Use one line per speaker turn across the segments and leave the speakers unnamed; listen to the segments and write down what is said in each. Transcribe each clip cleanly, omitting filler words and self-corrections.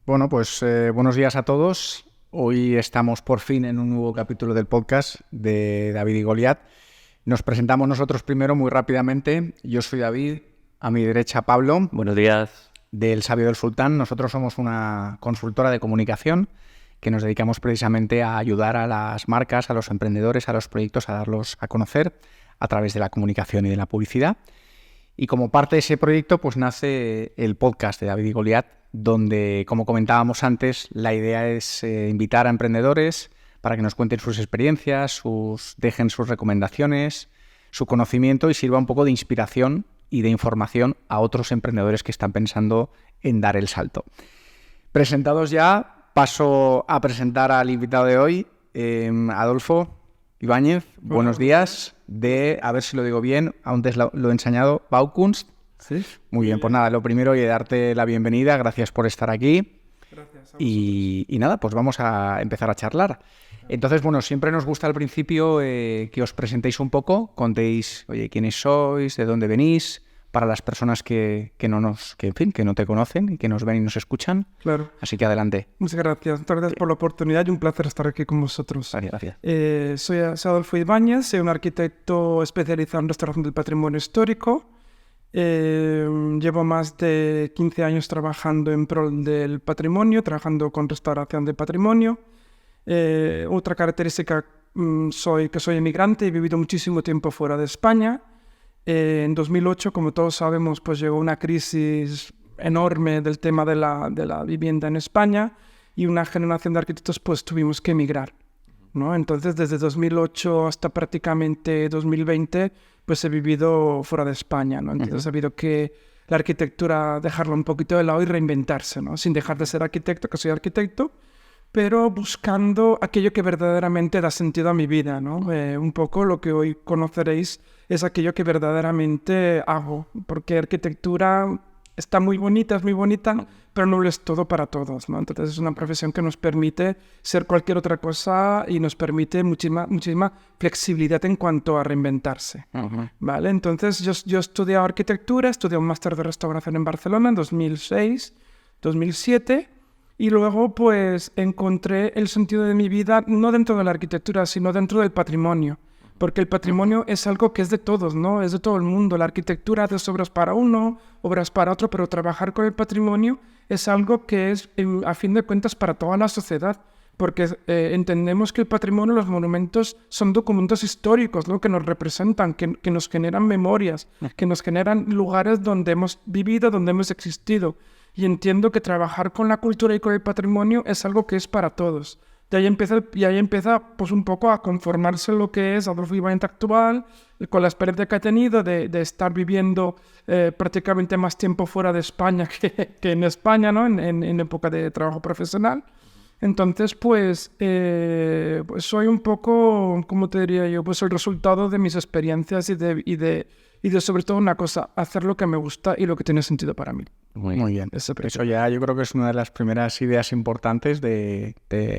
Bueno, pues buenos días a todos. Hoy estamos por fin en un nuevo capítulo del podcast de David y Goliat. Nos presentamos nosotros primero muy rápidamente. Yo soy David, a mi derecha Pablo.
Buenos días.
Del Sabio del Sultán. Nosotros somos una consultora de comunicación que nos dedicamos precisamente a ayudar a las marcas, a los emprendedores, a los proyectos a darlos a conocer a través de la comunicación y de la publicidad. Y como parte de ese proyecto, pues nace el podcast de David y Goliat, donde, como comentábamos antes, la idea es invitar a emprendedores para que nos cuenten sus experiencias, dejen sus recomendaciones, su conocimiento y sirva un poco de inspiración y de información a otros emprendedores que están pensando en dar el salto. Presentados ya, paso a presentar al invitado de hoy, Adolfo Ibáñez. Buenos días, a ver si lo digo bien, antes lo he enseñado, Baukunst.
Sí.
Muy bien, pues nada, lo primero, darte la bienvenida, gracias por estar aquí.
Gracias.
Y nada, pues vamos a empezar a charlar. Entonces, bueno, siempre nos gusta al principio que os presentéis un poco, contéis, oye, quiénes sois, de dónde venís, para las personas que no te conocen y que nos ven y nos escuchan.
Claro.
Así que adelante.
Muchas gracias. Muchas gracias por la oportunidad y un placer estar aquí con vosotros.
Gracias.
Soy Adolfo Ibáñez, soy un arquitecto especializado en restauración del patrimonio histórico. Llevo más de 15 años trabajando en pro del patrimonio, trabajando con restauración del patrimonio. Otra característica que soy emigrante, he vivido muchísimo tiempo fuera de España. En 2008, como todos sabemos, pues llegó una crisis enorme del tema de la vivienda en España y una generación de arquitectos pues tuvimos que emigrar, ¿no? Entonces, desde 2008 hasta prácticamente 2020, pues he vivido fuera de España, ¿no? Entonces ha habido que la arquitectura dejarla un poquito de lado y reinventarse, ¿no? Sin dejar de ser arquitecto, que soy arquitecto, pero buscando aquello que verdaderamente da sentido a mi vida, ¿no? Un poco lo que hoy conoceréis es aquello que verdaderamente hago, porque arquitectura está muy bonita, es muy bonita, pero no lo es todo para todos, ¿no? Entonces es una profesión que nos permite ser cualquier otra cosa y nos permite muchísima flexibilidad en cuanto a reinventarse, ¿vale? Entonces yo he estudiado arquitectura, estudié un máster de restauración en Barcelona en 2006, 2007... Y luego, pues, encontré el sentido de mi vida no dentro de la arquitectura, sino dentro del patrimonio. Porque el patrimonio es algo que es de todos, ¿no? Es de todo el mundo. La arquitectura hace obras para uno, obras para otro, pero trabajar con el patrimonio es algo que es, a fin de cuentas, para toda la sociedad. Porque entendemos que el patrimonio, los monumentos, son documentos históricos, ¿no? Que nos representan, que nos generan memorias, que nos generan lugares donde hemos vivido, donde hemos existido. Y entiendo que trabajar con la cultura y con el patrimonio es algo que es para todos. Y ahí empieza pues un poco a conformarse lo que es Adolfo Ibáñez actual, con la experiencia que ha tenido de estar viviendo prácticamente más tiempo fuera de España que en España, ¿no? En época de trabajo profesional. Entonces, pues soy un poco, ¿cómo te diría yo? Pues el resultado de mis experiencias y de sobre todo una cosa, hacer lo que me gusta y lo que tiene sentido para mí.
Muy bien. Eso ya yo creo que es una de las primeras ideas importantes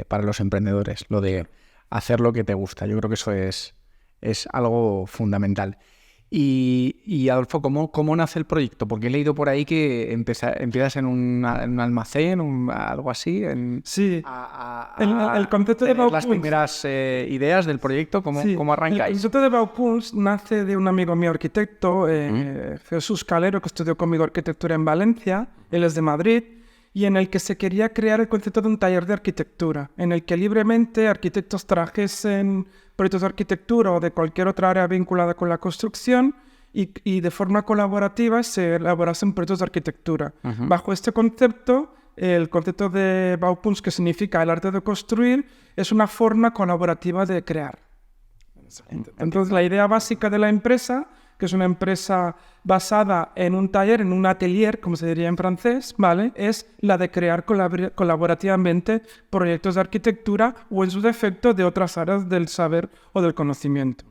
para los emprendedores, lo de hacer lo que te gusta. Yo creo que eso es algo fundamental. Y Adolfo, ¿cómo nace el proyecto? Porque he leído por ahí que empiezas en un almacén, algo así.
Sí, el concepto de
las primeras ideas del proyecto, ¿cómo arrancáis?
El concepto de Baukunst nace de un amigo mío arquitecto, Jesús Calero, que estudió conmigo arquitectura en Valencia, él es de Madrid, y en el que se quería crear el concepto de un taller de arquitectura, en el que libremente arquitectos trajesen proyectos de arquitectura o de cualquier otra área vinculada con la construcción y de forma colaborativa se elaborasen proyectos de arquitectura. Bajo este concepto, el concepto de Baukunst, que significa el arte de construir, es una forma colaborativa de crear. Entonces, la idea básica de la empresa, que es una empresa basada en un taller, en un atelier, como se diría en francés, ¿vale? Es la de crear colaborativamente proyectos de arquitectura o, en su defecto, de otras áreas del saber o del conocimiento,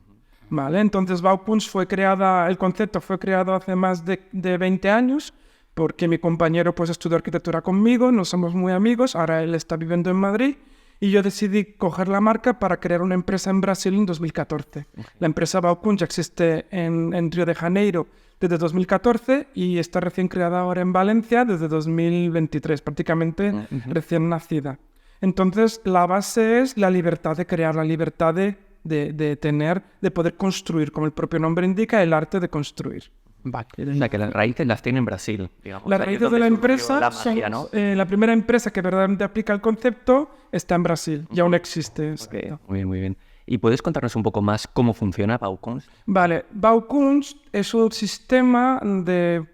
¿vale? Entonces, Baukunst el concepto fue creado hace más de 20 años, porque mi compañero pues estudió arquitectura conmigo, no somos muy amigos, ahora él está viviendo en Madrid, y yo decidí coger la marca para crear una empresa en Brasil en 2014. La empresa Baukunst ya existe en Río de Janeiro desde 2014 y está recién creada ahora en Valencia desde 2023, prácticamente recién nacida. Entonces, la base es la libertad de crear, la libertad de poder construir, como el propio nombre indica, el arte de construir.
Vale. O sea, que las raíces las tiene en Brasil, digamos.
Las raíces de la empresa
la magia, ¿no?
la primera empresa que verdaderamente aplica el concepto está en Brasil y aún existe.
Okay. Muy bien, muy bien. ¿Y puedes contarnos un poco más cómo funciona Baukunst?
Vale, Baukunst es un sistema de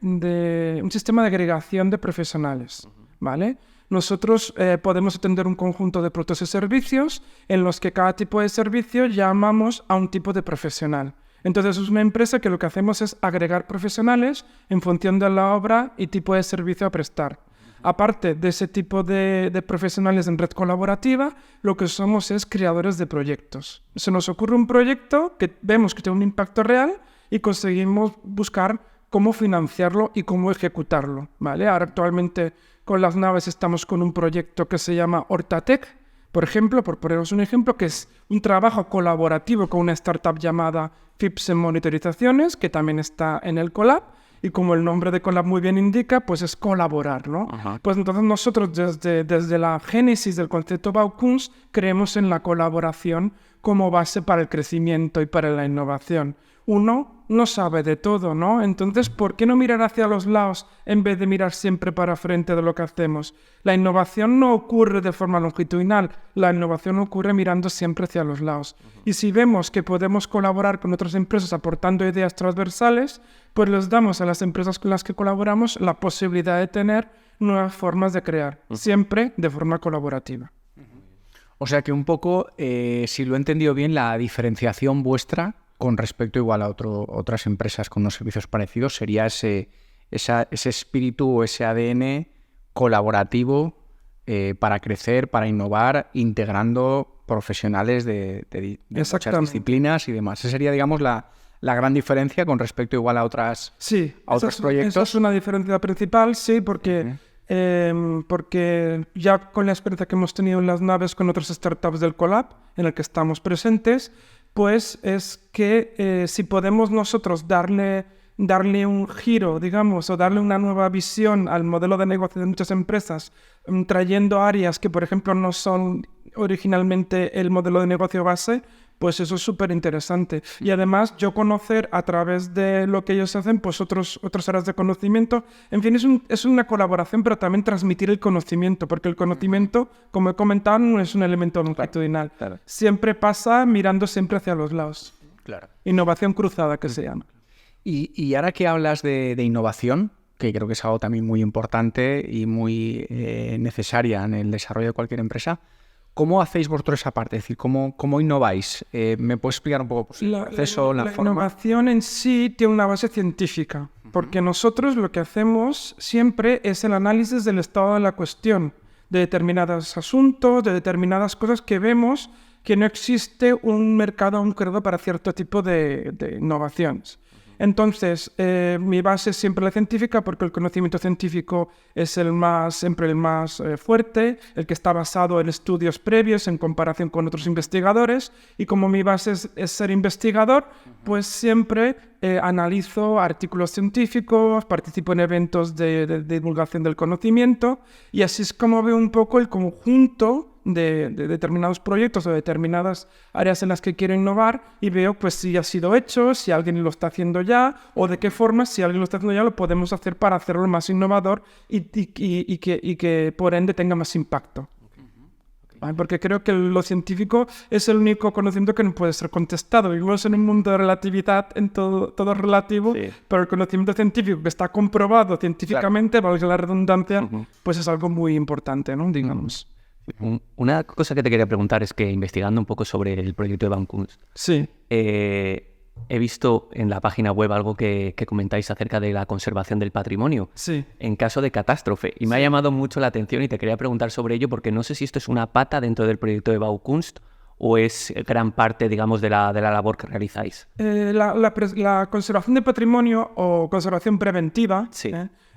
agregación de profesionales, ¿vale? Nosotros podemos atender un conjunto de productos y servicios en los que cada tipo de servicio llamamos a un tipo de profesional. Entonces es una empresa que lo que hacemos es agregar profesionales en función de la obra y tipo de servicio a prestar. Aparte de ese tipo de profesionales en red colaborativa, lo que somos es creadores de proyectos. Se nos ocurre un proyecto que vemos que tiene un impacto real y conseguimos buscar cómo financiarlo y cómo ejecutarlo, ¿vale? Ahora actualmente con las naves estamos con un proyecto que se llama Hortatec, por ejemplo, por poneros un ejemplo, que es un trabajo colaborativo con una startup llamada FIPS en Monitorizaciones, que también está en el Colab, y como el nombre de Colab muy bien indica, pues es colaborar, ¿no? Pues entonces nosotros desde la génesis del concepto Baukunst creemos en la colaboración como base para el crecimiento y para la innovación. Uno no sabe de todo, ¿no? Entonces, ¿por qué no mirar hacia los lados en vez de mirar siempre para frente de lo que hacemos? La innovación no ocurre de forma longitudinal, la innovación ocurre mirando siempre hacia los lados. Y si vemos que podemos colaborar con otras empresas aportando ideas transversales, pues les damos a las empresas con las que colaboramos la posibilidad de tener nuevas formas de crear, siempre de forma colaborativa.
O sea que un poco, si lo he entendido bien, la diferenciación vuestra con respecto igual a otras empresas con unos servicios parecidos sería ese espíritu o ese ADN colaborativo para crecer, para innovar, integrando profesionales de muchas disciplinas y demás. Esa sería, digamos, la gran diferencia con respecto igual a otros proyectos.
Esa es una diferencia principal, sí, porque ya con la experiencia que hemos tenido en las naves con otras startups del Colab, en el que estamos presentes, pues es que si podemos nosotros darle un giro, digamos, o darle una nueva visión al modelo de negocio de muchas empresas, trayendo áreas que, por ejemplo, no son originalmente el modelo de negocio base, pues eso es súper interesante. Y además, yo conocer a través de lo que ellos hacen, pues otras áreas de conocimiento. En fin, es una colaboración, pero también transmitir el conocimiento, porque el conocimiento, como he comentado, no es un elemento longitudinal. Claro. Siempre pasa mirando siempre hacia los lados.
Claro.
Innovación cruzada, que se llama.
Y ahora que hablas de innovación, que creo que es algo también muy importante y muy necesaria en el desarrollo de cualquier empresa, ¿cómo hacéis vosotros esa parte? Es decir, ¿cómo innováis? ¿Me puedes explicar un poco pues, el proceso, la forma?
La innovación en sí tiene una base científica, porque nosotros lo que hacemos siempre es el análisis del estado de la cuestión, de determinados asuntos, de determinadas cosas que vemos que no existe un mercado concreto para cierto tipo de innovaciones. Entonces, mi base es siempre la científica, porque el conocimiento científico es siempre el más fuerte, el que está basado en estudios previos en comparación con otros investigadores, y como mi base es ser investigador, pues siempre analizo artículos científicos, participo en eventos de divulgación del conocimiento, y así es como veo un poco el conjunto de determinados proyectos o determinadas áreas en las que quiero innovar, y veo pues si ha sido hecho, si alguien lo está haciendo ya, o de qué forma, si alguien lo está haciendo ya, lo podemos hacer para hacerlo más innovador y que por ende tenga más impacto. ¿Vale? Porque creo que lo científico es el único conocimiento que no puede ser contestado. Vivimos en un mundo de relatividad, en todo es relativo, sí. Pero el conocimiento científico que está comprobado científicamente, valga la redundancia, pues es algo muy importante, ¿no? Digamos.
Una cosa que te quería preguntar es que, investigando un poco sobre el proyecto de Baukunst,
sí.
He visto en la página web algo que comentáis acerca de la conservación del patrimonio en caso de catástrofe. Y me ha llamado mucho la atención y te quería preguntar sobre ello, porque no sé si esto es una pata dentro del proyecto de Baukunst o es gran parte, digamos, de la labor que realizáis.
La conservación del patrimonio o conservación preventiva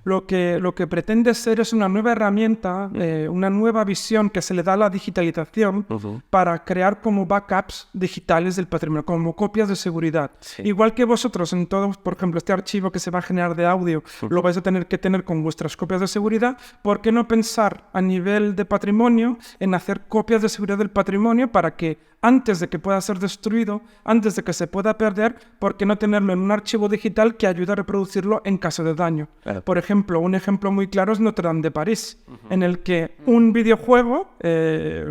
Lo que pretende ser es una nueva herramienta, una nueva visión que se le da a la digitalización para crear como backups digitales del patrimonio, como copias de seguridad. Sí. Igual que vosotros en todo, por ejemplo, este archivo que se va a generar de audio, lo vais a tener que tener con vuestras copias de seguridad. ¿Por qué no pensar a nivel de patrimonio en hacer copias de seguridad del patrimonio para que antes de que pueda ser destruido, antes de que se pueda perder, ¿por qué no tenerlo en un archivo digital que ayude a reproducirlo en caso de daño? Claro. Por ejemplo, un ejemplo muy claro es Notre Dame de París, en el que un videojuego que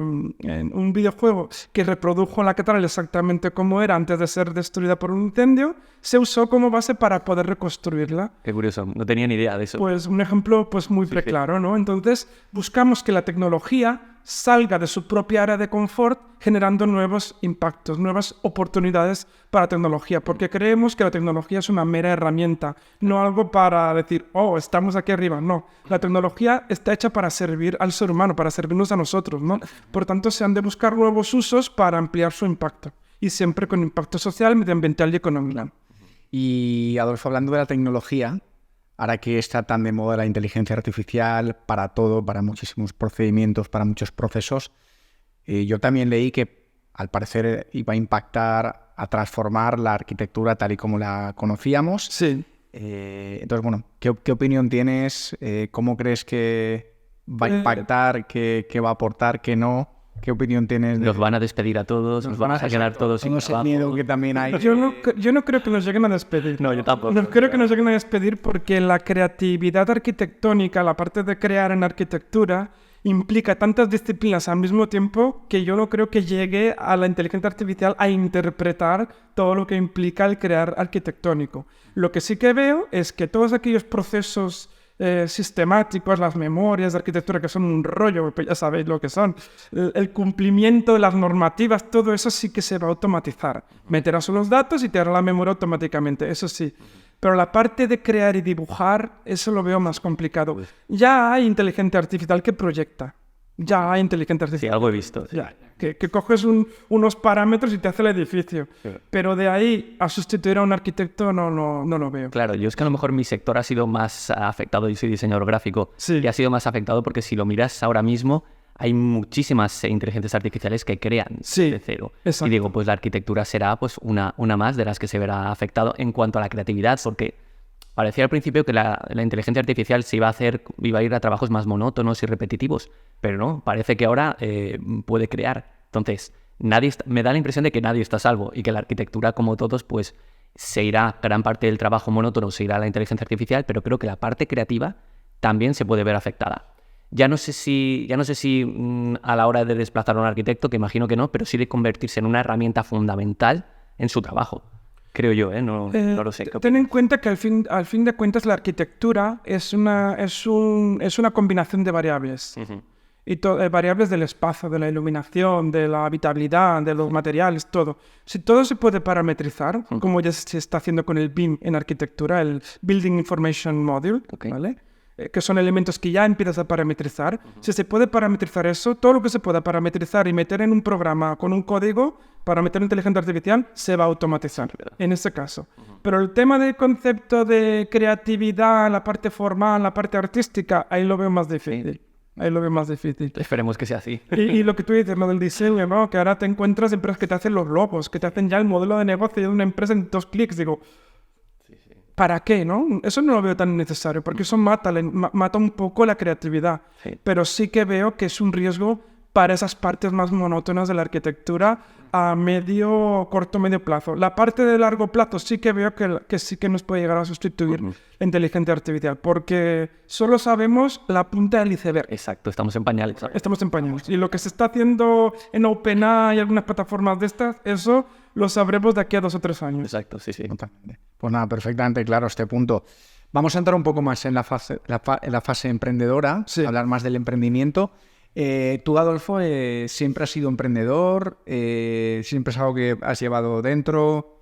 reprodujo la catedral exactamente como era antes de ser destruida por un incendio, se usó como base para poder reconstruirla.
Qué curioso, no tenía ni idea de eso.
Pues un ejemplo pues muy preclaro, ¿no? Entonces, buscamos que la tecnología salga de su propia área de confort generando nuevos impactos, nuevas oportunidades para la tecnología, porque creemos que la tecnología es una mera herramienta, no algo para decir, oh, estamos aquí arriba. No, la tecnología está hecha para servir al ser humano, para servirnos a nosotros, ¿no? Por tanto, se han de buscar nuevos usos para ampliar su impacto, y siempre con impacto social, medioambiental y económico.
Y Adolfo, hablando de la tecnología, ahora que está tan de moda la inteligencia artificial para todo, para muchísimos procedimientos, para muchos procesos, yo también leí que al parecer iba a impactar, a transformar la arquitectura tal y como la conocíamos.
Sí.
Entonces, bueno, ¿qué opinión tienes? ¿Cómo crees que va a impactar? ¿Qué va a aportar? ¿Qué no? ¿Qué opinión tienes?
Nos van a despedir a todos, nos van a quedar todos sin trabajo.
Miedo que también hay.
Yo no creo que nos lleguen a despedir.
No, yo tampoco.
No creo que nos lleguen a despedir porque la creatividad arquitectónica, la parte de crear en arquitectura, implica tantas disciplinas al mismo tiempo que yo no creo que llegue a la inteligencia artificial a interpretar todo lo que implica el crear arquitectónico. Lo que sí que veo es que todos aquellos procesos sistemáticos, las memorias de arquitectura que son un rollo, pues ya sabéis lo que son, el cumplimiento de las normativas, todo eso sí que se va a automatizar. Meterás unos datos y te hará la memoria automáticamente, eso sí. Pero la parte de crear y dibujar, eso lo veo más complicado. Ya hay inteligencia artificial que proyecta. Ya hay inteligencia artificial.
Sí, algo he visto. Sí.
Ya, que coges unos parámetros y te hace el edificio. Sí. Pero de ahí a sustituir a un arquitecto no lo veo.
Claro, yo es que a lo mejor mi sector ha sido más afectado, yo soy diseñador gráfico, y ha sido más afectado porque si lo miras ahora mismo, hay muchísimas inteligencias artificiales que crean de cero. Exacto. Y digo, pues la arquitectura será pues una más de las que se verá afectado en cuanto a la creatividad, porque parecía al principio que la inteligencia artificial se iba a ir a trabajos más monótonos y repetitivos, pero no, parece que ahora puede crear. Entonces, me da la impresión de que nadie está a salvo y que la arquitectura, como todos, pues se irá, gran parte del trabajo monótono se irá a la inteligencia artificial, pero creo que la parte creativa también se puede ver afectada. Ya no sé si a la hora de desplazar a un arquitecto, que imagino que no, pero sí de convertirse en una herramienta fundamental en su trabajo. Creo yo, no lo sé.
Ten en cuenta que al fin de cuentas la arquitectura es una combinación de variables. Y variables del espacio, de la iluminación, de la habitabilidad, de los materiales, todo. Si todo se puede parametrizar, como ya se está haciendo con el BIM en arquitectura, el Building Information Module, ¿vale? Que son elementos que ya empiezas a parametrizar. Si se puede parametrizar eso, todo lo que se pueda parametrizar y meter en un programa con un código para meter inteligencia artificial, se va a automatizar, en ese caso. Pero el tema del concepto de creatividad, la parte formal, la parte artística, ahí lo veo más difícil. Ahí lo veo más difícil.
Esperemos que sea así.
Y lo que tú dices, lo del diseño, ¿no? Que ahora te encuentras empresas que te hacen los logos, que te hacen ya el modelo de negocio de una empresa en 2 clics. Digo, ¿para qué, no? Eso no lo veo tan necesario, porque eso mata un poco la creatividad. Sí. Pero sí que veo que es un riesgo para esas partes más monótonas de la arquitectura a corto, medio plazo. La parte de largo plazo sí que veo que sí que nos puede llegar a sustituir la inteligencia artificial, porque solo sabemos la punta del iceberg.
Exacto, estamos en pañales.
Estamos en pañales. Y lo que se está haciendo en OpenAI y algunas plataformas de estas, eso lo sabremos de aquí a 2 o 3 años.
Exacto, sí.
Totalmente. Pues nada, perfectamente claro este punto. Vamos a entrar un poco más en la fase emprendedora, hablar más del emprendimiento. Tú, Adolfo, siempre has sido emprendedor, siempre es algo que has llevado dentro,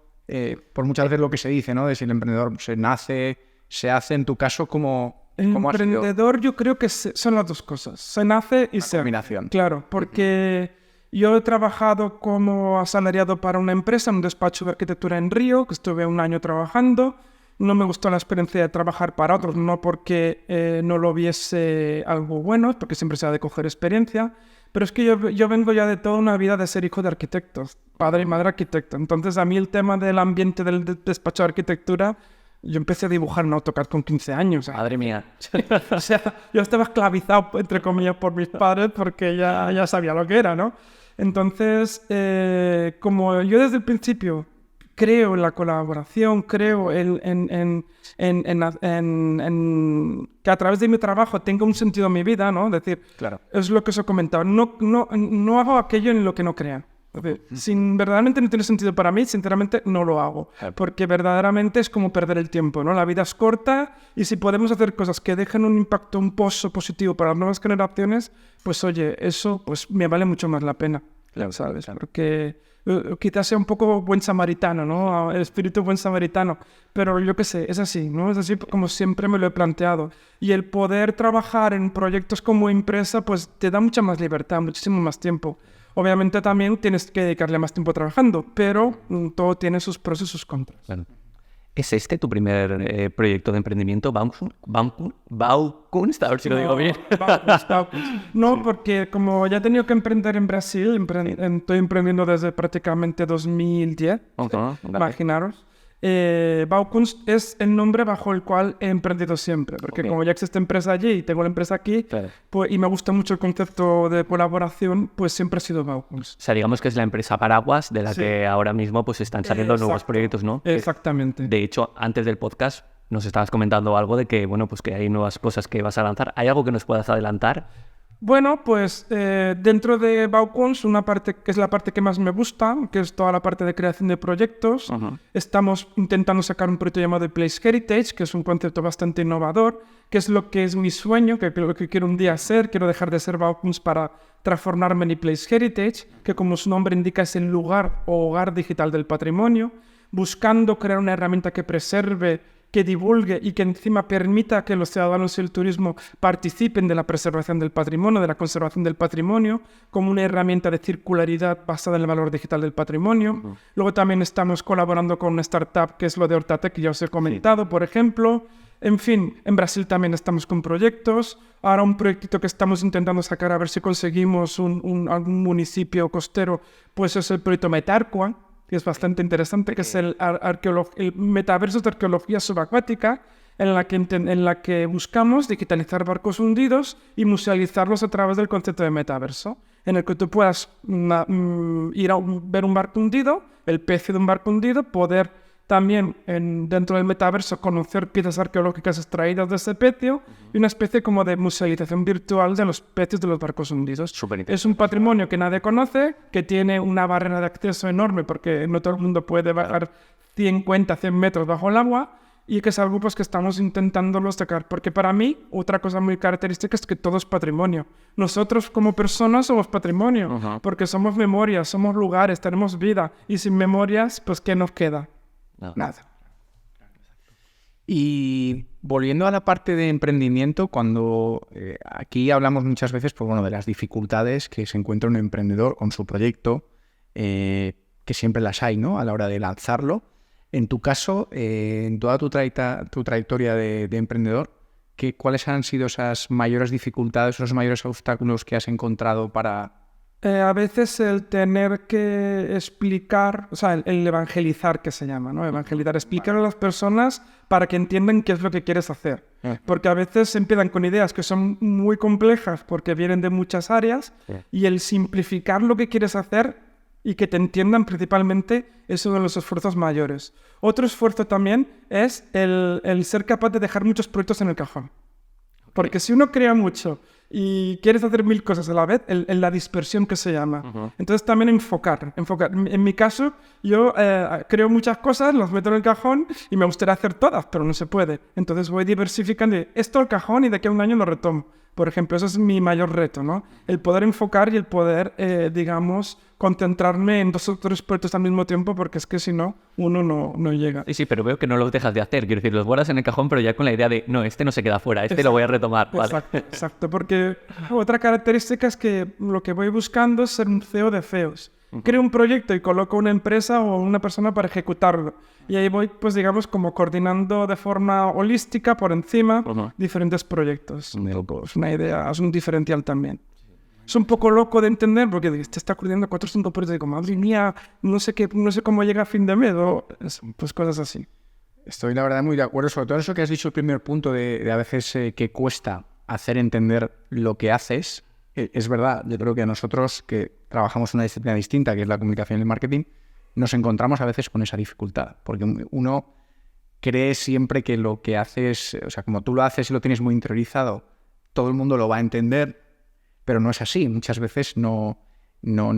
por muchas veces lo que se dice, ¿no? De si el emprendedor se nace, se hace. En tu caso, ¿cómo
emprendedor, yo creo que son las dos cosas, se nace y se
combinación.
Claro, porque yo he trabajado como asalariado para una empresa, en un despacho de arquitectura en Río, que estuve 1 año trabajando. no me gustó la experiencia de trabajar para otros, no porque no lo viese algo bueno, porque siempre se ha de coger experiencia, pero es que yo vengo ya de toda una vida de ser hijo de arquitectos, padre y madre arquitecto. Entonces a mí el tema del ambiente del despacho de arquitectura, yo empecé a dibujar en AutoCAD con 15 años.
Madre mía.
O sea, yo estaba esclavizado, entre comillas, por mis padres porque ya sabía lo que era, ¿no? Entonces, como yo desde el principio creo en la colaboración, creo en que a través de mi trabajo tenga un sentido en mi vida, ¿no? Es decir,
claro,
es lo que os he comentado, no hago aquello en lo que no crean. Es decir, si verdaderamente no tiene sentido para mí, sinceramente no lo hago, porque verdaderamente es como perder el tiempo, ¿no? La vida es corta y si podemos hacer cosas que dejen un impacto, un pozo positivo para las nuevas generaciones, pues oye, eso pues me vale mucho más la pena,
claro,
¿sabes?
Claro.
Porque quizás sea un poco buen samaritano, ¿no? El espíritu buen samaritano, pero yo qué sé, es así, ¿no? Es así como siempre me lo he planteado. Y el poder trabajar en proyectos como empresa, pues te da mucha más libertad, muchísimo más tiempo. Obviamente también tienes que dedicarle más tiempo trabajando, pero todo tiene sus pros y sus contras.
Claro. ¿Es este tu primer proyecto de emprendimiento? Baukunst, a ver si lo digo bien.
Baukunst. No, porque como ya he tenido que emprender en Brasil, estoy emprendiendo desde prácticamente 2010, imaginaros. Baukunst es el nombre bajo el cual he emprendido siempre, porque como ya existe empresa allí y tengo la empresa aquí, pues, y me gusta mucho el concepto de colaboración, pues siempre ha sido Baukunst.
O sea, digamos que es la empresa paraguas de la que ahora mismo pues están saliendo nuevos proyectos, ¿no?
Exactamente.
De hecho, antes del podcast nos estabas comentando algo de que, bueno, pues que hay nuevas cosas que vas a lanzar. ¿Hay algo que nos puedas adelantar?
Bueno, pues dentro de Baukunst, una parte que es la parte que más me gusta, que es toda la parte de creación de proyectos. Estamos intentando sacar un proyecto llamado Place Heritage, que es un concepto bastante innovador, que es lo que es mi sueño, que lo que quiero un día hacer. Quiero dejar de ser Baukunst para transformarme en Place Heritage, que como su nombre indica es el lugar o hogar digital del patrimonio, buscando crear una herramienta que preserve, que divulgue y que encima permita que los ciudadanos y el turismo participen de la preservación del patrimonio, de la conservación del patrimonio, como una herramienta de circularidad basada en el valor digital del patrimonio. Luego también estamos colaborando con una startup que es lo de Hortatec, que ya os he comentado, por ejemplo. En fin, en Brasil también estamos con proyectos. Ahora un proyectito que estamos intentando sacar a ver si conseguimos algún municipio costero, pues es el proyecto Metarqua, que es bastante interesante, que es el metaverso de arqueología subacuática, en la que buscamos digitalizar barcos hundidos y musealizarlos a través del concepto de metaverso, en el que tú puedas ir a ver un barco hundido, el pecio de un barco hundido, poder también dentro del metaverso conocer piezas arqueológicas extraídas de ese pecio y una especie como de musealización virtual de los pecios de los barcos hundidos. Es un patrimonio que nadie conoce, que tiene una barrera de acceso enorme porque no todo el mundo puede bajar 100 metros bajo el agua y que es algo pues, que estamos intentándolo sacar. Porque para mí, otra cosa muy característica es que todo es patrimonio. Nosotros como personas somos patrimonio, porque somos memorias, somos lugares, tenemos vida y sin memorias, pues ¿qué nos queda?
No.
Nada. Y volviendo a la parte de emprendimiento, cuando aquí hablamos muchas veces pues, bueno, de las dificultades que se encuentra un emprendedor con su proyecto, que siempre las hay, ¿no? A la hora de lanzarlo. En tu caso, en toda tu trayectoria de emprendedor, ¿cuáles han sido esas mayores dificultades, esos mayores obstáculos que has encontrado para...?
A veces el tener que explicar, o sea, el evangelizar que se llama, ¿no? Evangelizar, explicar a las personas para que entiendan qué es lo que quieres hacer. Porque a veces empiezan con ideas que son muy complejas porque vienen de muchas áreas y el simplificar lo que quieres hacer y que te entiendan principalmente es uno de los esfuerzos mayores. Otro esfuerzo también es el ser capaz de dejar muchos proyectos en el cajón. Porque si uno crea mucho y quieres hacer 1000 cosas a la vez, en la dispersión que se llama. Entonces también enfocar. En mi caso, yo creo muchas cosas, las meto en el cajón y me gustaría hacer todas, pero no se puede. Entonces voy diversificando esto al cajón y de aquí a un año lo retomo. Por ejemplo, ese es mi mayor reto, ¿no? El poder enfocar y el poder, digamos, concentrarme en 2 o 3 proyectos al mismo tiempo, porque es que si no, uno no llega.
Sí, pero veo que no los dejas de hacer. Quiero decir, los guardas en el cajón, pero ya con la idea de, no, este no se queda fuera, este lo voy a retomar. Vale.
Exacto, porque otra característica es que lo que voy buscando es ser un CEO de CEOs. Creo un proyecto y coloco una empresa o una persona para ejecutarlo. Y ahí voy, pues digamos, como coordinando de forma holística por encima diferentes proyectos. Es una idea, es un diferencial también. Es un poco loco de entender porque te está ocurriendo 4 o 5 proyectos y digo, madre mía, no sé cómo llega a fin de mes o pues cosas así.
Estoy la verdad muy de acuerdo, sobre todo eso que has dicho, el primer punto de a veces que cuesta hacer entender lo que haces. Es verdad, yo creo que nosotros que trabajamos en una disciplina distinta, que es la comunicación y el marketing, nos encontramos a veces con esa dificultad, porque uno cree siempre que lo que haces, o sea, como tú lo haces y lo tienes muy interiorizado, todo el mundo lo va a entender, pero no es así. Muchas veces no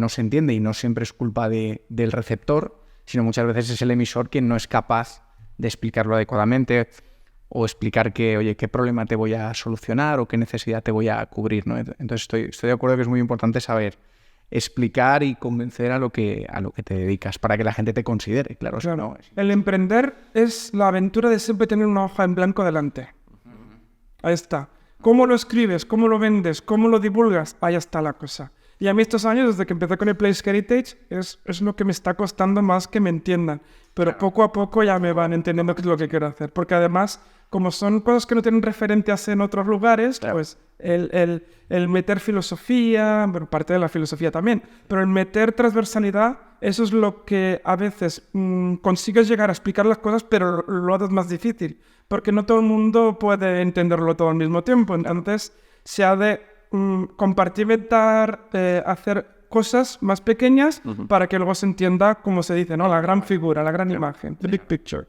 se entiende y no siempre es culpa del receptor, sino muchas veces es el emisor quien no es capaz de explicarlo adecuadamente o explicar qué problema te voy a solucionar o qué necesidad te voy a cubrir, ¿no? Entonces estoy de acuerdo que es muy importante saber explicar y convencer a lo que te dedicas para que la gente te considere, claro.
No. El emprender es la aventura de siempre tener una hoja en blanco delante. Ahí está. ¿Cómo lo escribes? ¿Cómo lo vendes? ¿Cómo lo divulgas? Ahí está la cosa. Y a mí estos años, desde que empecé con el Place Heritage, es lo que me está costando más que me entiendan. Pero poco a poco ya me van entendiendo qué es lo que quiero hacer. Porque además, como son cosas que no tienen referencias en otros lugares, pues el meter filosofía, bueno, parte de la filosofía también, pero el meter transversalidad, eso es lo que a veces consigues llegar a explicar las cosas, pero lo haces más difícil. Porque no todo el mundo puede entenderlo todo al mismo tiempo. Entonces, se ha de compartimentar, hacer cosas más pequeñas para que luego se entienda, como se dice, ¿no? La gran figura, la gran imagen, the big picture.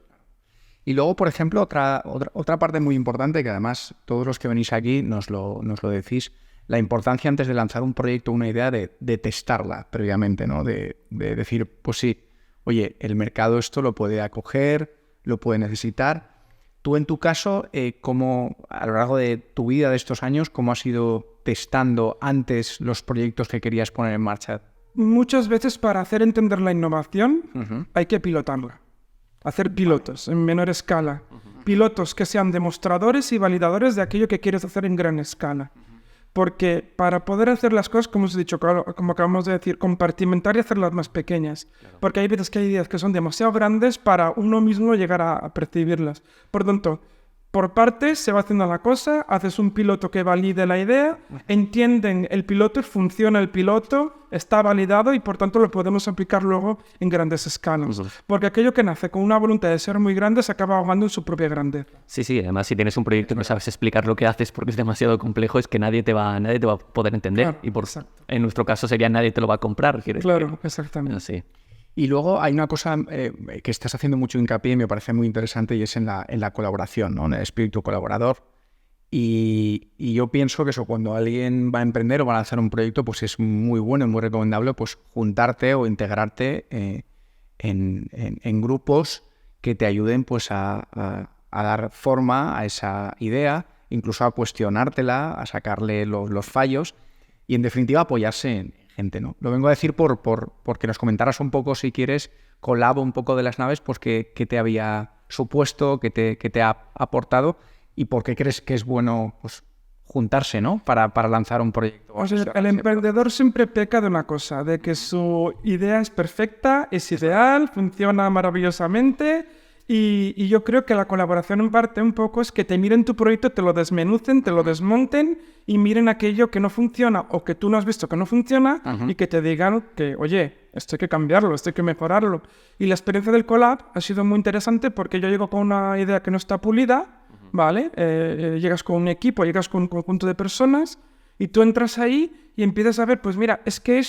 Y luego, por ejemplo, otra parte muy importante, que además todos los que venís aquí nos lo decís, la importancia antes de lanzar un proyecto, una idea, de testarla previamente, ¿no? De decir, pues sí, oye, el mercado esto lo puede acoger, lo puede necesitar. Tú, en tu caso, ¿cómo, a lo largo de tu vida de estos años, cómo has ido testando antes los proyectos que querías poner en marcha?
Muchas veces para hacer entender la innovación hay que pilotarla. Hacer pilotos en menor escala. Pilotos que sean demostradores y validadores de aquello que quieres hacer en gran escala. Porque para poder hacer las cosas, como os he dicho, como acabamos de decir, compartimentar y hacerlas más pequeñas. Claro. Porque hay veces que hay ideas que son demasiado grandes para uno mismo llegar a percibirlas. Por tanto, por partes se va haciendo la cosa, haces un piloto que valide la idea, entienden el piloto, funciona el piloto, está validado y por tanto lo podemos aplicar luego en grandes escalas. Porque aquello que nace con una voluntad de ser muy grande se acaba ahogando en su propia grandeza.
Sí, además si tienes un proyecto y no sabes explicar lo que haces porque es demasiado complejo, es que nadie te va a poder entender.
Claro,
en nuestro caso sería nadie te lo va a comprar.
Claro, exactamente.
Sí.
Y luego hay una cosa que estás haciendo mucho hincapié y me parece muy interesante, y es en la colaboración, ¿no? En el espíritu colaborador. Y yo pienso que eso, cuando alguien va a emprender o va a lanzar un proyecto, pues es muy bueno y muy recomendable pues juntarte o integrarte en grupos que te ayuden pues a dar forma a esa idea, incluso a cuestionártela, a sacarle los fallos y en definitiva apoyarse en gente, ¿no? Lo vengo a decir porque nos comentaras un poco, si quieres, colabo un poco de las naves, pues qué te había supuesto, qué te ha aportado y por qué crees que es bueno pues juntarse, ¿no? Para lanzar un proyecto.
O sea, el emprendedor siempre peca de una cosa, de que su idea es perfecta, es ideal, funciona maravillosamente. Y yo creo que la colaboración en parte un poco es que te miren tu proyecto, te lo desmenucen, te lo desmonten y miren aquello que no funciona o que tú no has visto que no funciona y que te digan que, oye, esto hay que cambiarlo, esto hay que mejorarlo. Y la experiencia del collab ha sido muy interesante porque yo llego con una idea que no está pulida, ¿vale? Llegas con un equipo, llegas con un conjunto de personas y tú entras ahí y empiezas a ver, pues mira, es que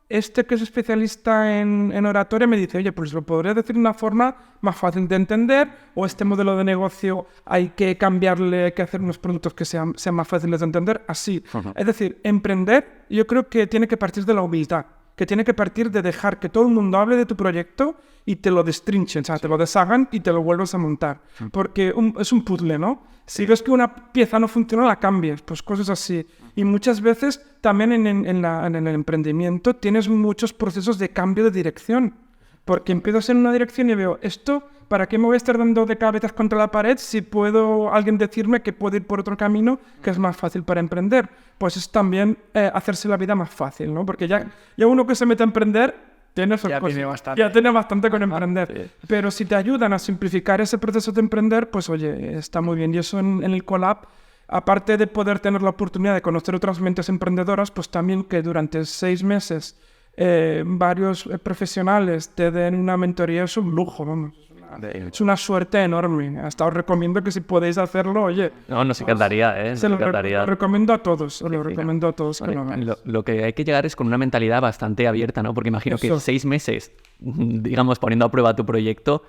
este que es especialista en oratoria me dice, oye, pues lo podría decir de una forma más fácil de entender, o este modelo de negocio hay que cambiarle, hay que hacer unos productos que sean más fáciles de entender, así. Es decir, emprender yo creo que tiene que partir de la humildad, que tiene que partir de dejar que todo el mundo hable de tu proyecto y te lo destrinchen, o sea, te lo deshagan y te lo vuelvas a montar. Porque es un puzzle, ¿no? Si ves que una pieza no funciona, la cambies, pues cosas así. Y muchas veces también en el emprendimiento tienes muchos procesos de cambio de dirección. Porque empiezas en una dirección y veo, esto ¿para qué me voy a estar dando de cabezas contra la pared si puedo alguien decirme que puedo ir por otro camino que es más fácil para emprender? Pues es también hacerse la vida más fácil, ¿no? Porque ya uno que se mete a emprender tiene bastante con emprender. Sí. Pero si te ayudan a simplificar ese proceso de emprender, pues oye, está muy bien. Y eso en el Collab, aparte de poder tener la oportunidad de conocer otras mentes emprendedoras, pues también que durante 6 meses varios profesionales te den una mentoría es un lujo, vamos. Es una suerte enorme. Hasta os recomiendo que si podéis hacerlo, oye...
No, nos encantaría, ¿eh?
Se lo recomiendo a todos. Lo recomiendo a todos que lo hagan.
Lo que hay que llegar es con una mentalidad bastante abierta, ¿no? Porque imagino que 6 meses, digamos, poniendo a prueba tu proyecto,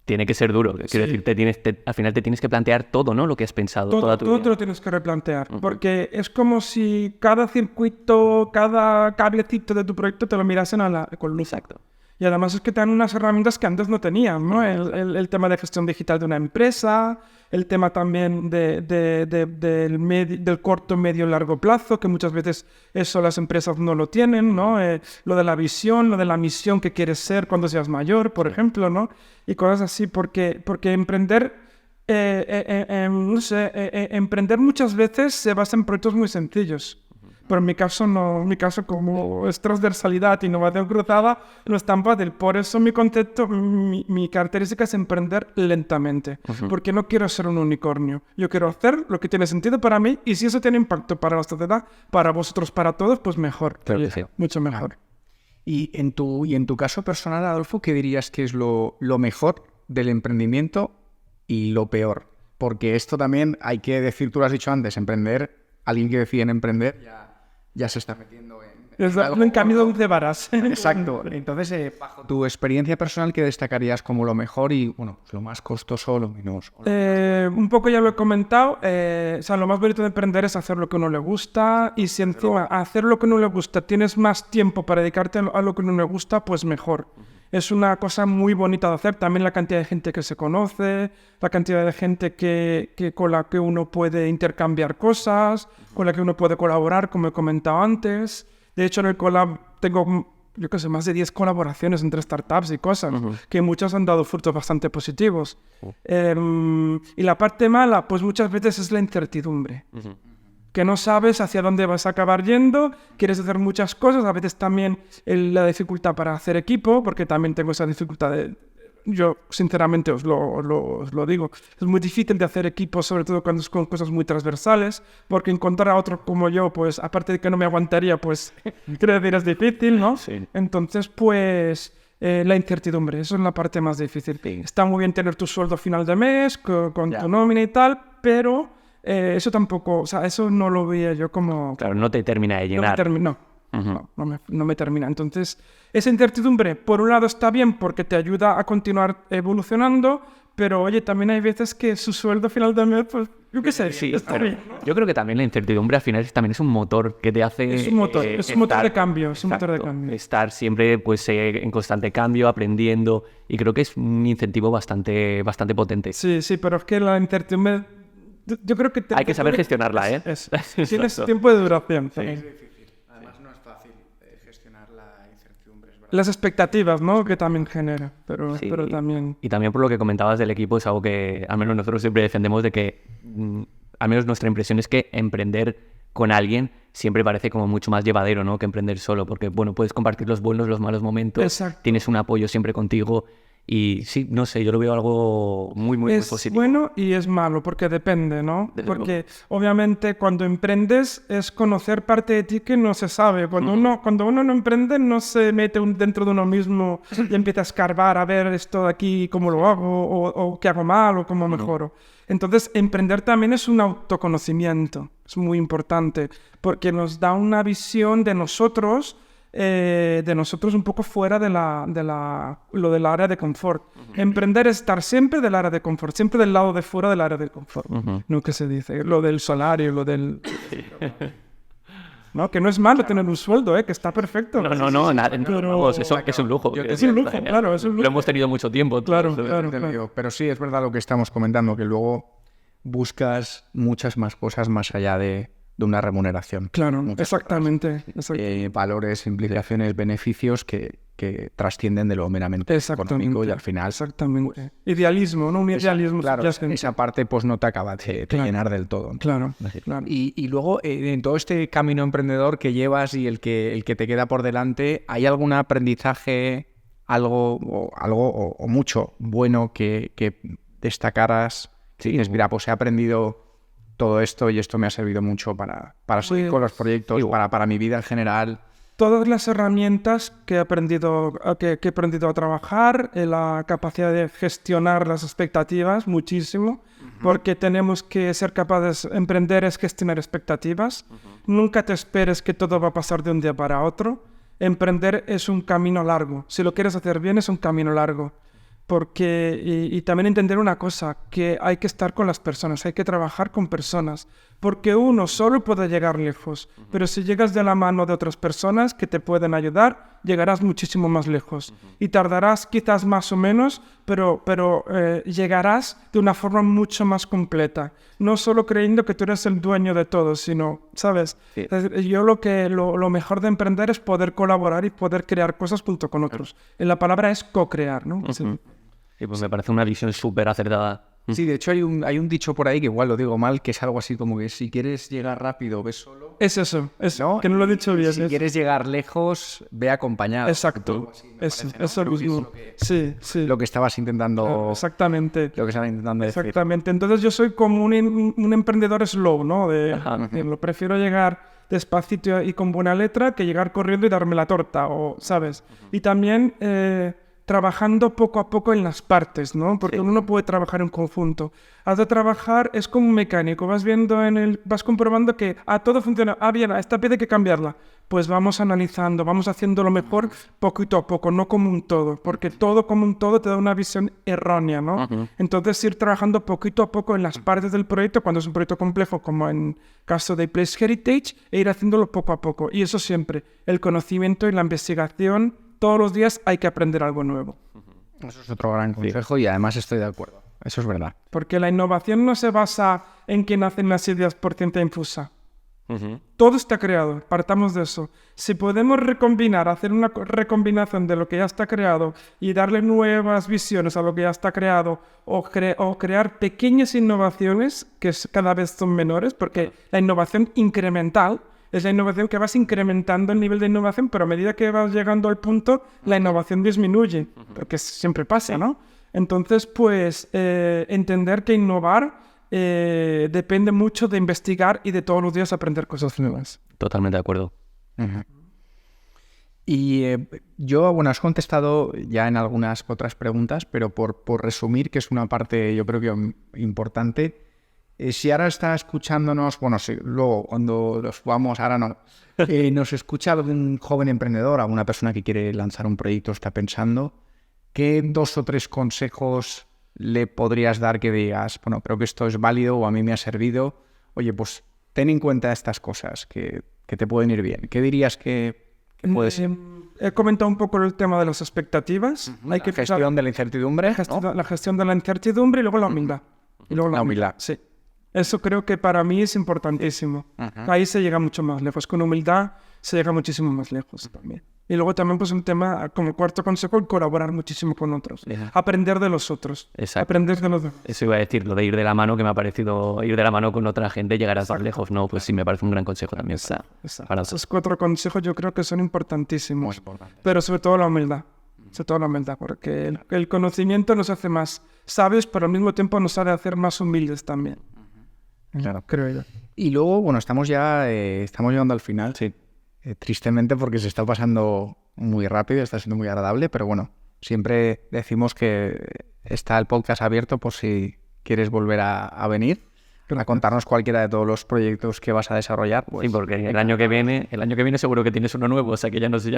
tiene que ser duro. Quiero decir, al final te tienes que plantear todo, ¿no? Lo que has pensado toda tu vida.
Todo te lo tienes que replantear. Porque es como si cada circuito, cada cablecito de tu proyecto te lo mirasen con luz. Exacto. Y además es que te dan unas herramientas que antes no tenían, ¿no? El tema de gestión digital de una empresa, el tema también del corto, medio y largo plazo, que muchas veces eso las empresas no lo tienen, ¿no? Lo de la visión, lo de la misión que quieres ser cuando seas mayor, por ejemplo, ¿no? Y cosas así, porque emprender, emprender muchas veces se basa en proyectos muy sencillos. Pero en mi caso no, como es transversalidad, innovación cruzada, no es tan fácil. Por eso mi concepto, mi característica es emprender lentamente. Porque no quiero ser un unicornio. Yo quiero hacer lo que tiene sentido para mí y si eso tiene impacto para la sociedad, para vosotros, para todos, pues mejor.
Claro que sí.
Mucho mejor.
Y en tu caso personal, Adolfo, ¿qué dirías que es lo mejor del emprendimiento y lo peor? Porque esto también hay que decir, tú lo has dicho antes, emprender, alguien que decide en emprender ya se está metiendo
en camino de varas.
Exacto. Entonces, bajo tu experiencia personal, ¿qué destacarías como lo mejor y, bueno, lo más costoso, lo menos?
Un poco ya lo he comentado. Lo más bonito de emprender es hacer lo que a uno le gusta y si encima hacer lo que a uno le gusta tienes más tiempo para dedicarte a lo que a uno le gusta, pues mejor. Es una cosa muy bonita de hacer. También la cantidad de gente que se conoce, la cantidad de gente con la que uno puede intercambiar cosas, con la que uno puede colaborar, como he comentado antes. De hecho, en el Collab tengo, más de 10 colaboraciones entre startups y cosas, que muchas han dado frutos bastante positivos. Y la parte mala, pues muchas veces es la incertidumbre. Que no sabes hacia dónde vas a acabar yendo, quieres hacer muchas cosas, a veces también la dificultad para hacer equipo, porque también tengo esa dificultad yo sinceramente os lo digo, es muy difícil de hacer equipo, sobre todo cuando es con cosas muy transversales, porque encontrar a otro como yo, pues aparte de que no me aguantaría, pues quiero decir, es difícil, ¿no? Sí. Entonces, pues... la incertidumbre, eso es la parte más difícil. Sí. Está muy bien tener tu sueldo a final de mes, con tu nómina y tal, pero... eso tampoco, eso no lo veía yo como...
Claro, no te termina de llenar.
No me termina. Entonces, esa incertidumbre, por un lado está bien porque te ayuda a continuar evolucionando, pero oye, también hay veces que su sueldo final de mes, pues, yo qué sé,
sí, está bien, ¿no? Yo creo que también la incertidumbre al final también es un motor que te hace...
Es un motor, es un motor de cambio, es un motor de cambio.
Estar siempre pues, en constante cambio, aprendiendo, y creo que es un incentivo bastante potente.
Sí, pero es que la incertidumbre... Yo creo que...
Hay que saber gestionarla, ¿eh?
Tienes tiempo de duración.
Sí. Es difícil. Además, no es fácil gestionar la incertidumbre. Es verdad.
Las expectativas, ¿no? Que también genera. Pero también...
Y también por lo que comentabas del equipo, es algo que al menos nosotros siempre defendemos de que... al menos nuestra impresión es que emprender con alguien siempre parece como mucho más llevadero, ¿no? Que emprender solo. Porque, bueno, puedes compartir los buenos, los malos momentos.
Exacto.
Tienes un apoyo siempre contigo. Y sí, no sé, yo lo veo algo muy positivo.
Es bueno y es malo, porque depende, ¿no? Porque obviamente cuando emprendes es conocer parte de ti que no se sabe. Cuando uno no emprende no se mete dentro de uno mismo y empieza a escarbar a ver esto de aquí, cómo lo hago, o qué hago mal, o cómo mejoro. Entonces, emprender también es un autoconocimiento, es muy importante, porque nos da una visión de nosotros un poco fuera lo del área de confort. Emprender es estar siempre del área de confort, siempre del lado de fuera del área de confort. No que se dice, lo del salario, lo del... No, que no es malo tener un sueldo, que está perfecto.
No, nada, vamos, eso es un lujo.
Es un lujo, claro, es un lujo.
Lo hemos tenido mucho tiempo.
Claro.
Pero sí, es verdad lo que estamos comentando, que luego buscas muchas más cosas más allá de de una remuneración.
Claro, exactamente.
Valores, implicaciones, beneficios que trascienden de lo meramente económico y al final...
Exactamente. Idealismo, ¿no? Un idealismo.
Claro, esa parte pues no te acaba de llenar del todo, ¿no?
Claro.
Y luego, en todo este camino emprendedor que llevas y el que te queda por delante, ¿hay algún aprendizaje, algo o mucho bueno que destacaras? Sí, mira, pues he aprendido todo esto y esto me ha servido mucho para seguir con los proyectos, para mi vida en general.
Todas las herramientas que he aprendido a trabajar, la capacidad de gestionar las expectativas, muchísimo, porque tenemos que ser capaces, emprender es gestionar expectativas. Nunca te esperes que todo va a pasar de un día para otro. Emprender es un camino largo. Si lo quieres hacer bien, es un camino largo. Y también entender una cosa, que hay que estar con las personas, hay que trabajar con personas, porque uno solo puede llegar lejos, pero si llegas de la mano de otras personas que te pueden ayudar, llegarás muchísimo más lejos. Y tardarás quizás más o menos, pero llegarás de una forma mucho más completa. No solo creyendo que tú eres el dueño de todo, sino, ¿sabes? Sí. Yo lo mejor de emprender es poder colaborar y poder crear cosas junto con otros. La palabra es co-crear, ¿no? Sí.
Y pues me parece una visión súper acertada.
Sí, de hecho hay un dicho por ahí que igual lo digo mal, que es algo así como que si quieres llegar rápido, ve solo.
Es eso, ¿no? Que no lo he dicho bien.
Si quieres llegar lejos, ve acompañado.
Exacto. Eso mismo. Sí.
Lo que estabas intentando...
Exactamente.
Lo que estaba intentando decir.
Exactamente. Entonces yo soy como un emprendedor slow, ¿no? Lo prefiero llegar despacito y con buena letra que llegar corriendo y darme la torta, ¿sabes? Y también... trabajando poco a poco en las partes, ¿no? Porque uno no puede trabajar en conjunto. Has de trabajar, es como un mecánico, vas comprobando que todo funciona, bien, esta pieza hay que cambiarla. Pues vamos analizando, vamos haciendo lo mejor poquito a poco, no como un todo, porque todo como un todo te da una visión errónea, ¿no? Entonces ir trabajando poquito a poco en las partes del proyecto, cuando es un proyecto complejo, como en caso de Place Heritage, e ir haciéndolo poco a poco. Y eso siempre, el conocimiento y la investigación. Todos los días hay que aprender algo nuevo.
Eso es otro gran consejo y además estoy de acuerdo. Eso es verdad.
Porque la innovación no se basa en que nacen las ideas por ciencia infusa. Todo está creado, partamos de eso. Si podemos hacer una recombinación de lo que ya está creado y darle nuevas visiones a lo que ya está creado o crear pequeñas innovaciones que cada vez son menores, porque la innovación incremental es la innovación que vas incrementando el nivel de innovación, pero a medida que vas llegando al punto, la innovación disminuye, porque siempre pasa, ¿no? Entonces, pues, entender que innovar depende mucho de investigar y de todos los días aprender cosas nuevas.
Totalmente de acuerdo.
Y bueno, has contestado ya en algunas otras preguntas, pero por resumir, que es una parte yo creo que importante. Si ahora está escuchándonos, bueno, sí, luego cuando los jugamos, ahora no, nos escucha algún joven emprendedor, alguna persona que quiere lanzar un proyecto, está pensando, ¿qué 2 o 3 consejos le podrías dar que digas, bueno, creo que esto es válido o a mí me ha servido? Oye, pues ten en cuenta estas cosas que te pueden ir bien. ¿Qué dirías que puede ser?
He comentado un poco el tema de las expectativas.
Hay que gestión de la incertidumbre, ¿no?
La gestión de la incertidumbre y luego la humildad. Y luego
la humildad.
Sí. Eso creo que para mí es importantísimo. Ahí se llega mucho más lejos. Con humildad se llega muchísimo más lejos también. Y luego también pues un tema, como cuarto consejo, el colaborar muchísimo con otros. Aprender de los otros.
Exacto.
Aprender de los demás.
Eso iba a decir, lo de ir de la mano, que me ha parecido ir de la mano con otra gente, llegar a estar lejos. No, pues sí, me parece un gran consejo también.
Para esos 4 consejos yo creo que son importantísimos. Pero sobre todo la humildad. Sobre todo la humildad, porque el conocimiento nos hace más sabios, pero al mismo tiempo nos ha de hacer más humildes también.
Claro, creo yo. Y luego, bueno, estamos llegando al final.
Sí.
Tristemente porque se está pasando muy rápido, está siendo muy agradable, pero bueno, siempre decimos que está el podcast abierto por si quieres volver a venir, a contarnos cualquiera de todos los proyectos que vas a desarrollar.
Pues, sí, porque el año que viene seguro que tienes uno nuevo, o sea que ya no sé,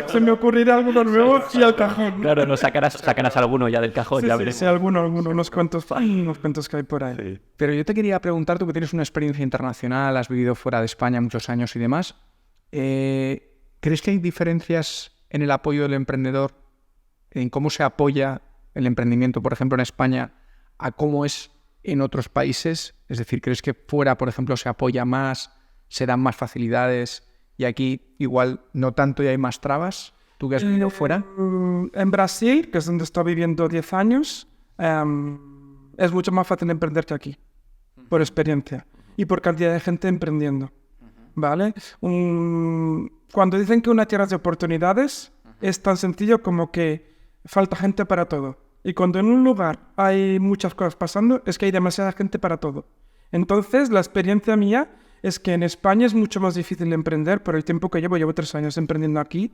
se me ocurrirá alguno nuevo y al cajón.
Claro, no sacarás alguno ya del cajón, ya veremos.
Sí, unos cuantos que hay por ahí.
Sí. Pero yo te quería preguntar, tú que tienes una experiencia internacional, has vivido fuera de España muchos años y demás, ¿crees que hay diferencias en el apoyo del emprendedor, en cómo se apoya el emprendimiento, por ejemplo, en España, a cómo es en otros países? Es decir, ¿crees que fuera, por ejemplo, se apoya más, se dan más facilidades y aquí igual no tanto y hay más trabas? ¿Tú que has vivido fuera?
En Brasil, que es donde estoy viviendo 10 años, es mucho más fácil emprender que aquí, por experiencia y por cantidad de gente emprendiendo, ¿vale? Cuando dicen que una tierra de oportunidades, es tan sencillo como que falta gente para todo. Y cuando en un lugar hay muchas cosas pasando, es que hay demasiada gente para todo. Entonces, la experiencia mía es que en España es mucho más difícil emprender, por el tiempo que llevo 3 años emprendiendo aquí,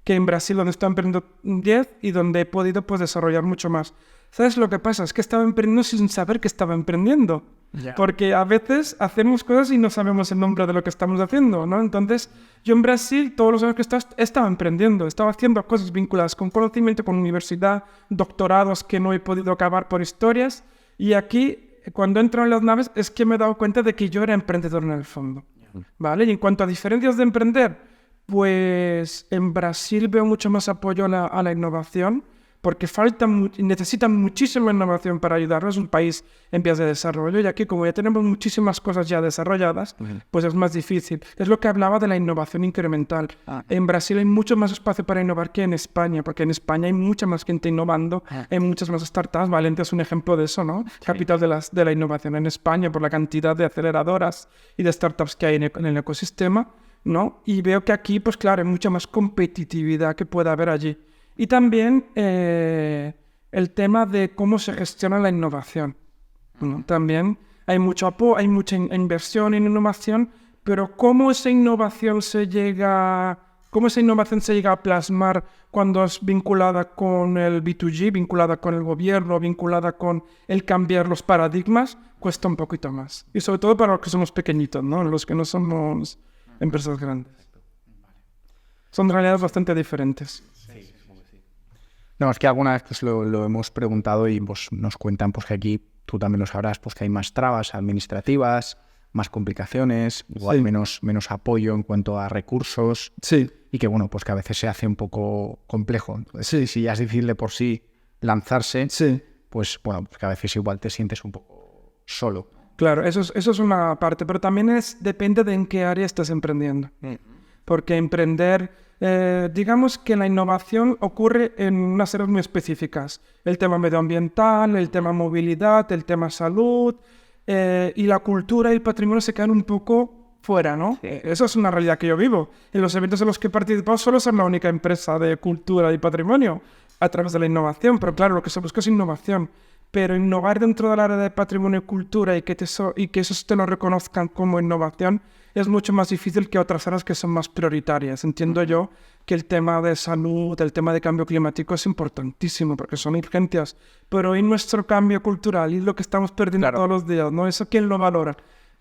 que en Brasil, donde estoy emprendiendo 10 y donde he podido pues, desarrollar mucho más. ¿Sabes lo que pasa? Es que estaba emprendiendo sin saber que estaba emprendiendo. Yeah. Porque a veces hacemos cosas y no sabemos el nombre de lo que estamos haciendo, ¿no? Entonces, yo en Brasil, todos los años que estaba emprendiendo, estaba haciendo cosas vinculadas con conocimiento, con universidad, doctorados que no he podido acabar por historias. Y aquí, cuando entro en las naves, es que me he dado cuenta de que yo era emprendedor en el fondo, ¿vale? Y en cuanto a diferencias de emprender, pues en Brasil veo mucho más apoyo a la innovación, porque necesitan muchísima innovación para ayudarnos. Es un país en vías de desarrollo y aquí, como ya tenemos muchísimas cosas ya desarrolladas, pues es más difícil. Es lo que hablaba de la innovación incremental. En Brasil hay mucho más espacio para innovar que en España, porque en España hay mucha más gente innovando, hay muchas más startups. Valencia es un ejemplo de eso, ¿no? Sí. Capital de la innovación en España por la cantidad de aceleradoras y de startups que hay en el ecosistema, ¿no? Y veo que aquí, pues claro, hay mucha más competitividad que puede haber allí. Y también el tema de cómo se gestiona la innovación, ¿no? También hay mucho apoyo, hay mucha inversión en innovación, pero cómo esa innovación se llega a plasmar cuando es vinculada con el B2G, vinculada con el gobierno, vinculada con el cambiar los paradigmas, cuesta un poquito más. Y sobre todo para los que somos pequeñitos, ¿no? Los que no somos empresas grandes. Son realidades bastante diferentes.
No, es que alguna vez pues, lo hemos preguntado y pues, nos cuentan pues, que aquí, tú también lo sabrás, pues, que hay más trabas administrativas, más complicaciones, igual menos apoyo en cuanto a recursos.
Sí.
Y que bueno, pues que a veces se hace un poco complejo. Entonces, si ya es difícil de por sí lanzarse, pues bueno, pues que a veces igual te sientes un poco solo.
Claro, eso es una parte, pero también depende de en qué área estás emprendiendo. Porque emprender... digamos que la innovación ocurre en unas áreas muy específicas. El tema medioambiental, el tema movilidad, el tema salud, y la cultura y el patrimonio se quedan un poco fuera, ¿no? Sí. Eso es una realidad que yo vivo. En los eventos en los que he participado solo soy la única empresa de cultura y patrimonio a través de la innovación, pero claro, lo que se busca es innovación. Pero innovar dentro del área de patrimonio y cultura y que esos te lo reconozcan como innovación es mucho más difícil que otras áreas que son más prioritarias. Entiendo yo que el tema de salud, el tema de cambio climático es importantísimo porque son urgencias, pero hoy nuestro cambio cultural y lo que estamos perdiendo todos los días, ¿no? ¿Eso quién lo valora?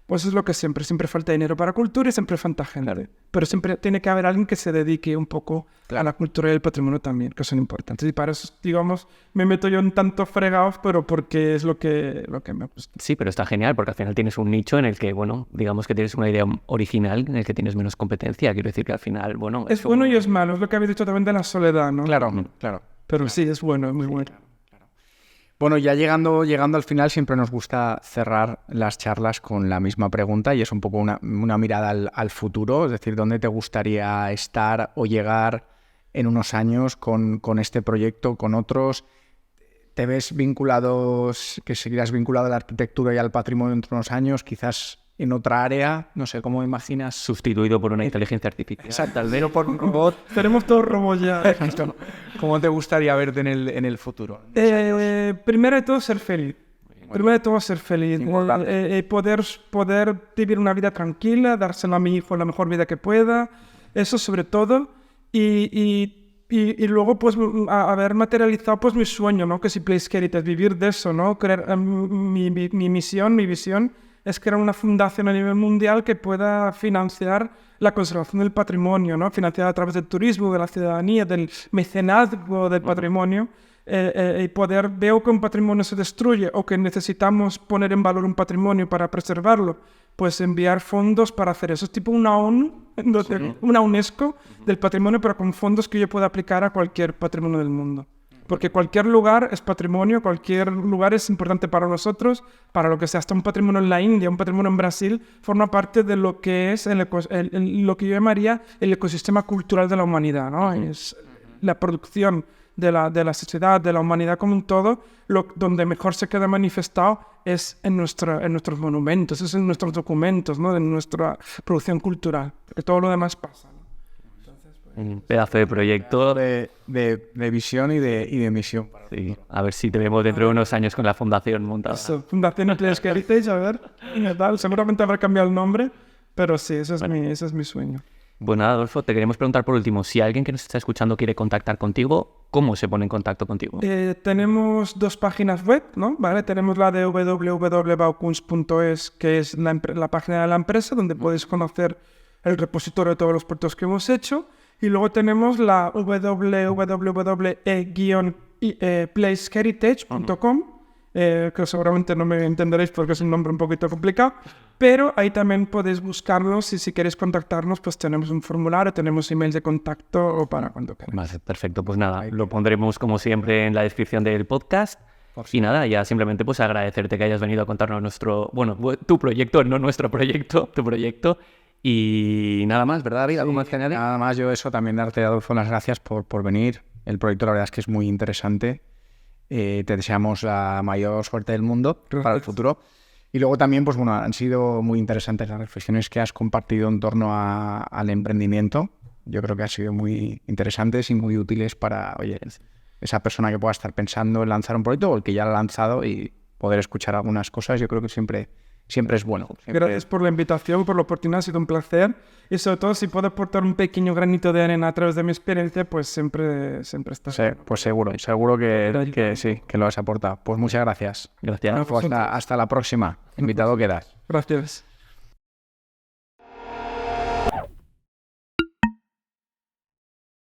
Pues es lo que siempre falta dinero para cultura y siempre falta gente. Pero siempre tiene que haber alguien que se dedique un poco a la cultura y el patrimonio también, que son importantes. Y para eso, digamos, me meto yo en tantos fregados, pero porque es lo que me gusta.
Sí, pero está genial, porque al final tienes un nicho en el que, bueno, digamos que tienes una idea original en el que tienes menos competencia. Quiero decir que al final, bueno...
Es bueno y es malo, es lo que habéis dicho también de la soledad, ¿no?
Claro.
Pero sí, es bueno, es muy bueno.
Bueno, ya llegando al final siempre nos gusta cerrar las charlas con la misma pregunta y es un poco una mirada al futuro, es decir, ¿dónde te gustaría estar o llegar en unos años con este proyecto, con otros? ¿Te ves que seguirás vinculado a la arquitectura y al patrimonio dentro de unos años, quizás en otra área? No sé, ¿cómo imaginas?
Sustituido por una inteligencia artificial.
Exacto, tal vez por un robot.
Tenemos todos robots ya.
¿Cómo te gustaría verte en el futuro?
Primero de todo, ser feliz. Poder vivir una vida tranquila, dárselo a mi hijo la mejor vida que pueda. Eso sobre todo. Y luego, pues, haber materializado pues mi sueño, ¿no? Que si Placecare es vivir de eso, ¿no? Crear mi misión, mi visión es crear una fundación a nivel mundial que pueda financiar la conservación del patrimonio, ¿no? Financiada a través del turismo, de la ciudadanía, del mecenazgo del patrimonio. Y veo que un patrimonio se destruye o que necesitamos poner en valor un patrimonio para preservarlo, pues enviar fondos para hacer eso. Es tipo una ONU, una UNESCO del patrimonio, pero con fondos que yo pueda aplicar a cualquier patrimonio del mundo. Porque cualquier lugar es patrimonio, cualquier lugar es importante para nosotros, para lo que sea, hasta un patrimonio en la India, un patrimonio en Brasil, forma parte de lo que es lo que yo llamaría el ecosistema cultural de la humanidad, ¿no? Es la producción de la sociedad, de la humanidad como un todo, donde mejor se queda manifestado es en nuestros monumentos, es en nuestros documentos, ¿no? En nuestra producción cultural, porque todo lo demás pasa, ¿no?
Un pedazo de proyecto
de visión y de misión.
Sí, a ver si te vemos dentro de unos años con la fundación montada.
Eso, Fundación Nuclear Heritage, a ver, tal. Seguramente habrá cambiado el nombre, pero sí, ese es mi sueño.
Bueno, Adolfo, te queremos preguntar por último, si alguien que nos está escuchando quiere contactar contigo, ¿cómo se pone en contacto contigo?
Tenemos 2 páginas web, ¿no? ¿Vale? Tenemos la de www.baukunst.es, que es la página de la empresa, donde podéis conocer el repositorio de todos los proyectos que hemos hecho. Y luego tenemos la www.placeheritage.com, que seguramente no me entenderéis porque es un nombre un poquito complicado, pero ahí también podéis buscarnos y si queréis contactarnos, pues tenemos un formulario, tenemos emails de contacto o para cuando queráis.
Vale, perfecto, pues nada, lo pondremos como siempre en la descripción del podcast. Y nada, ya simplemente pues agradecerte que hayas venido a contarnos tu proyecto, no nuestro proyecto, tu proyecto. Y nada más, ¿verdad, David? ¿Algo más que añadir?
Nada más, yo eso, también darte, Adolfo, las gracias por venir. El proyecto, la verdad es que es muy interesante. Te deseamos la mayor suerte del mundo para el futuro. Y luego también, pues bueno, han sido muy interesantes las reflexiones que has compartido en torno al emprendimiento. Yo creo que han sido muy interesantes y muy útiles para, oye, esa persona que pueda estar pensando en lanzar un proyecto o el que ya lo ha lanzado y poder escuchar algunas cosas. Yo creo que siempre es bueno.
Gracias por la invitación, por la oportunidad, ha sido un placer. Y sobre todo, si puedo aportar un pequeño granito de arena a través de mi experiencia, pues siempre está.
Sí, pues seguro que sí, que lo has aportado. Pues muchas gracias.
Gracias.
Hasta la próxima. Invitado quedas.
Gracias.